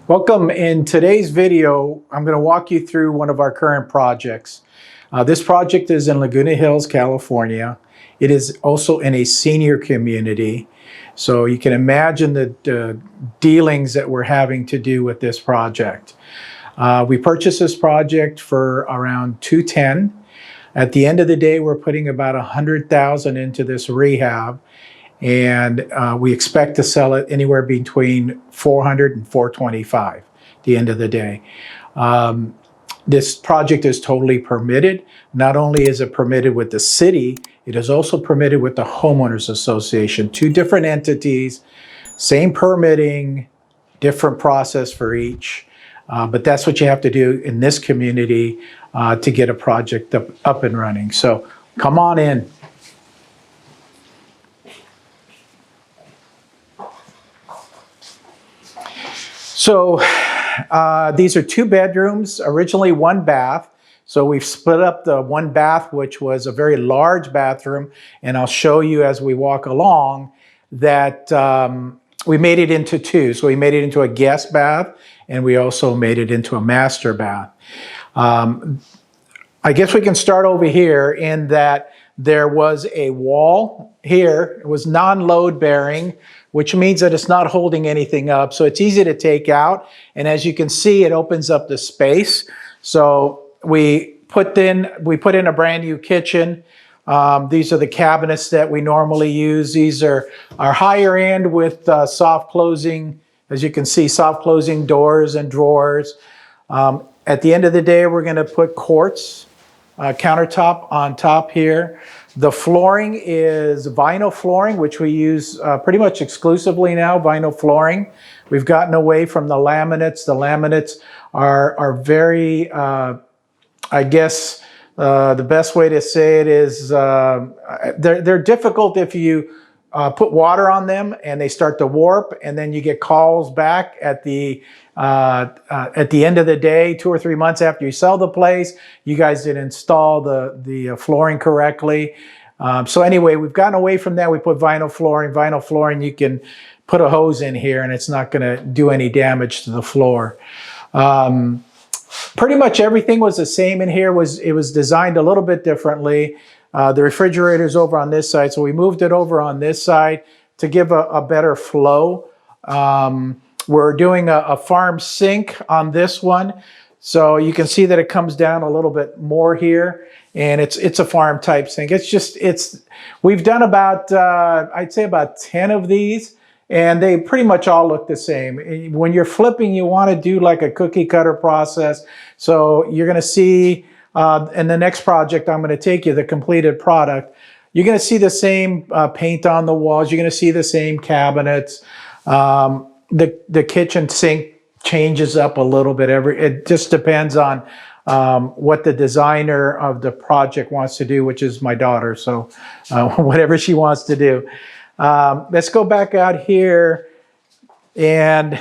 Welcome. In today's video, I'm going to walk you through one of our current projects. This project is in Laguna Hills, California. It is also in a senior community. So you can imagine the dealings that we're having to do with this project. We purchased this project for around $210. At the end of the day, we're putting about $100,000 into this rehab. And we expect to sell it anywhere between $400 and $425 at the end of the day. This project is totally permitted. Not only is it permitted with the city, it is also permitted with the Homeowners Association. Two different entities, same permitting, different process for each. But that's what you have to do in this community to get a project up and running. So come on in. So these are 2 bedrooms, originally 1 bath. So we've split up the 1 bath, which was a very large bathroom. And I'll show you as we walk along that we made it into 2. So we made it into a guest bath, and we also made it into a master bath. I guess we can start over here in that there was a wall here. It was non-load bearing, which means that it's not holding anything up. So it's easy to take out. And as you can see, it opens up the space. So we put in a brand new kitchen. These are the cabinets that we normally use. These are higher end with soft closing, as you can see, soft closing doors and drawers. At the end of the day, we're gonna put quartz countertop on top here. The flooring is vinyl flooring, which we use pretty much exclusively now, vinyl flooring. We've gotten away from the laminates. The laminates are very, I guess the best way to say it is they're difficult if you put water on them and they start to warp, and then you get calls back at the end of the day, 2 or 3 months after you sell the place, you guys didn't install the flooring correctly. So anyway, we've gotten away from that. We put vinyl flooring. Vinyl flooring, you can put a hose in here and it's not going to do any damage to the floor. Pretty much everything was the same in here. It was designed a little bit differently. The refrigerator's over on this side, so we moved it over on this side to give a better flow. We're doing a farm sink on this one. So you can see that it comes down a little bit more here, and it's a farm type sink. We've done about, I'd say about 10 of these, and they pretty much all look the same. When you're flipping, you want to do like a cookie cutter process. So you're going to see in the next project, I'm going to take you the completed product. You're going to see the same paint on the walls. You're going to see the same cabinets. The kitchen sink changes up a little bit. It just depends on what the designer of the project wants to do, which is my daughter. So whatever she wants to do. Let's go back out here. And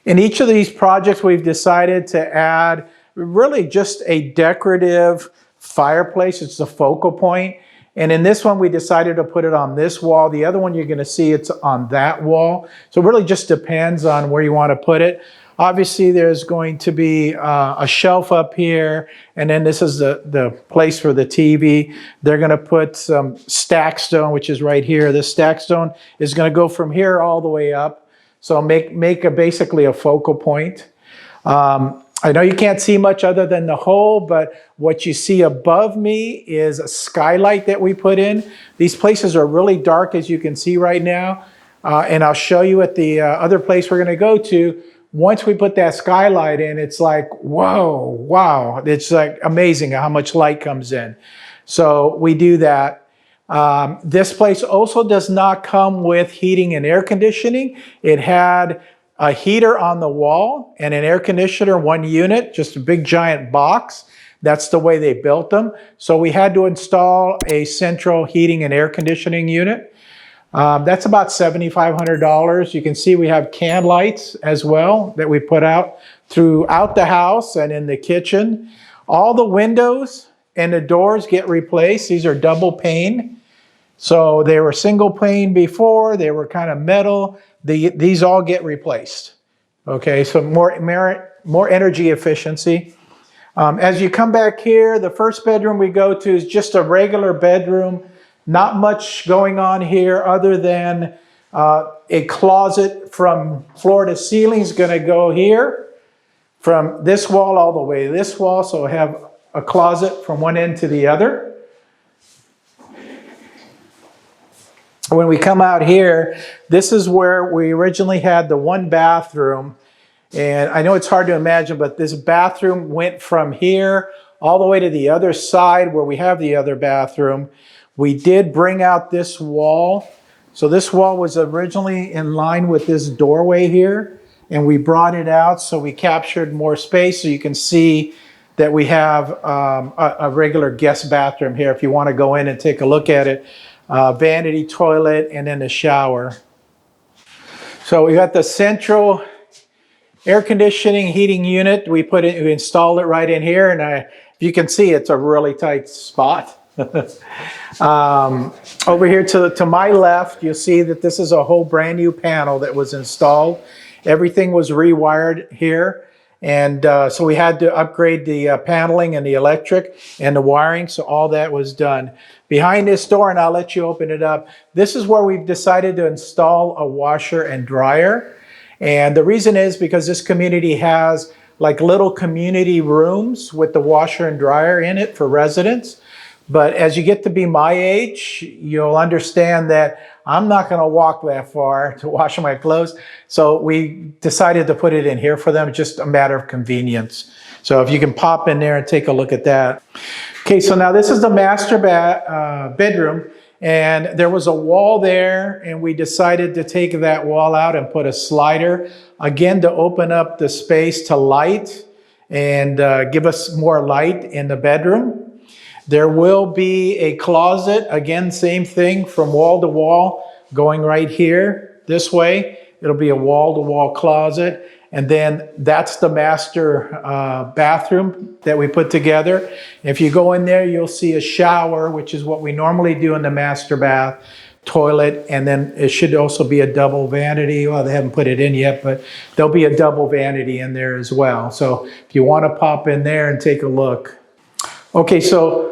in each of these projects, we've decided to add really just a decorative fireplace. It's the focal point. And in this one, we decided to put it on this wall. The other one, you're going to see it's on that wall. So it really just depends on where you want to put it. Obviously, there's going to be a shelf up here. And then this is the place for the TV. They're going to put some stack stone, which is right here. This stack stone is going to go from here all the way up. So make basically a focal point. I know you can't see much other than the hole, but what you see above me is a skylight that we put in. These places are really dark, as you can see right now. And I'll show you at the other place we're going to go to. Once we put that skylight in, it's like, whoa, wow. It's like amazing how much light comes in. So we do that. This place also does not come with heating and air conditioning. It had a heater on the wall and an air conditioner, 1 unit, just a big giant box. That's the way they built them. So we had to install a central heating and air conditioning unit. That's about $7,500. You can see we have can lights as well that we put out throughout the house and in the kitchen. All the windows and the doors get replaced. These are double pane. So they were single pane before, they were kind of metal. These all get replaced. Okay, so more energy efficiency. As you come back here, the first bedroom we go to is just a regular bedroom. Not much going on here other than a closet from floor to ceiling is going to go here. From this wall all the way to this wall, so I have a closet from one end to the other. When we come out here, this is where we originally had the one bathroom. And I know it's hard to imagine, but this bathroom went from here all the way to the other side where we have the other bathroom. We did bring out this wall. So this wall was originally in line with this doorway here, and we brought it out so we captured more space. So you can see that we have a regular guest bathroom here if you want to go in and take a look at it. Vanity toilet and then a shower. So we got the central air conditioning heating unit. We installed it right in here, and if you can see, it's a really tight spot. Over here to my left, you'll see that this is a whole brand new panel that was installed. Everything was rewired here, and so we had to upgrade the paneling and the electric and the wiring, so all that was done. Behind this door, and I'll let you open it up, this is where we've decided to install a washer and dryer. And the reason is because this community has like little community rooms with the washer and dryer in it for residents. But as you get to be my age, you'll understand that I'm not going to walk that far to wash my clothes. So we decided to put it in here for them, just a matter of convenience. So if you can pop in there and take a look at that. Okay, so now this is the master bedroom. And there was a wall there, and we decided to take that wall out and put a slider, again, to open up the space to light and give us more light in the bedroom. There will be a closet, again, same thing, from wall to wall, going right here, this way. It'll be a wall-to-wall closet. And then that's the master bathroom that we put together. If you go in there, you'll see a shower, which is what we normally do in the master bath, toilet, and then it should also be a double vanity. Well, they haven't put it in yet, but there'll be a double vanity in there as well. So if you want to pop in there and take a look. Okay, so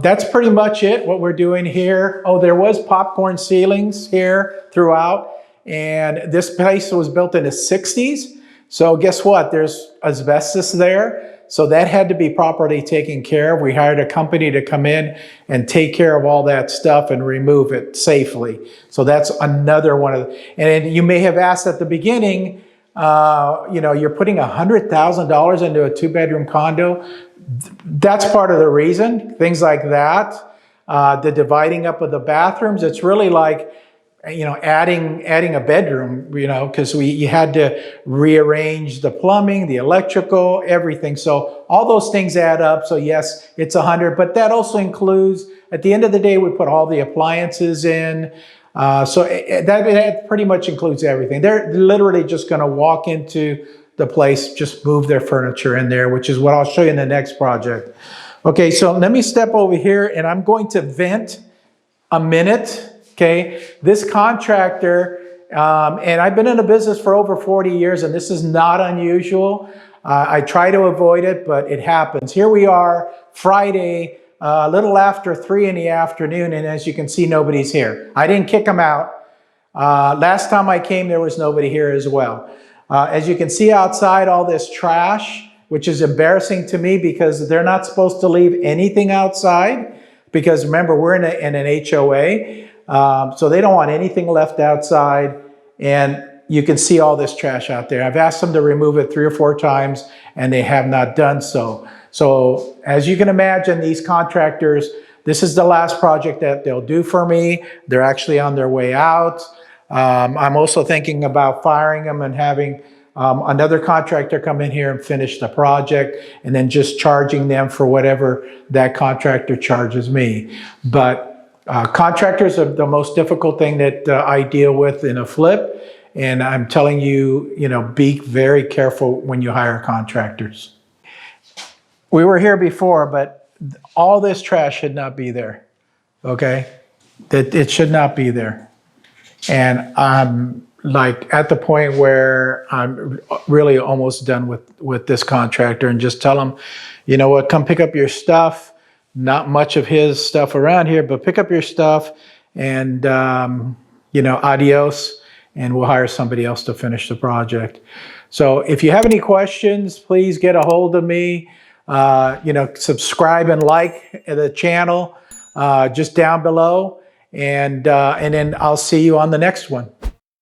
that's pretty much it, what we're doing here. Oh, there was popcorn ceilings here throughout. And this place was built in the 60s. So guess what? There's asbestos there. So that had to be properly taken care of. We hired a company to come in and take care of all that stuff and remove it safely. So that's another one of the, and you may have asked at the beginning, you know, you're putting $100,000 into a 2-bedroom condo. That's part of the reason, things like that. The dividing up of the bathrooms, it's really like, you know, adding a bedroom, you know, because you had to rearrange the plumbing, the electrical, everything. So all those things add up. So yes, it's 100, but that also includes, at the end of the day, we put all the appliances in. So that pretty much includes everything. They're literally just going to walk into the place, just move their furniture in there, which is what I'll show you in the next project. Okay, so let me step over here, and I'm going to vent a minute. Okay, this contractor, and I've been in the business for over 40 years, and this is not unusual. I try to avoid it, but it happens. Here we are, Friday, a little after 3 in the afternoon, and as you can see, nobody's here. I didn't kick them out. Last time I came, there was nobody here as well. As you can see outside, all this trash, which is embarrassing to me because they're not supposed to leave anything outside, because remember, we're in an HOA. So they don't want anything left outside, and you can see all this trash out there. I've asked them to remove it 3 or 4 times, and they have not done so. So as you can imagine, these contractors, this is the last project that they'll do for me. They're actually on their way out. I'm also thinking about firing them and having another contractor come in here and finish the project, and then just charging them for whatever that contractor charges me. But contractors are the most difficult thing that I deal with in a flip. And I'm telling you, you know, be very careful when you hire contractors. We were here before, but all this trash should not be there. Okay? It should not be there. And I'm like at the point where I'm really almost done with this contractor, and just tell him, you know what, come pick up your stuff. Not much of his stuff around here, but pick up your stuff and, you know, adios, and we'll hire somebody else to finish the project. So if you have any questions, please get a hold of me. You know, subscribe and like the channel just down below, and then I'll see you on the next one.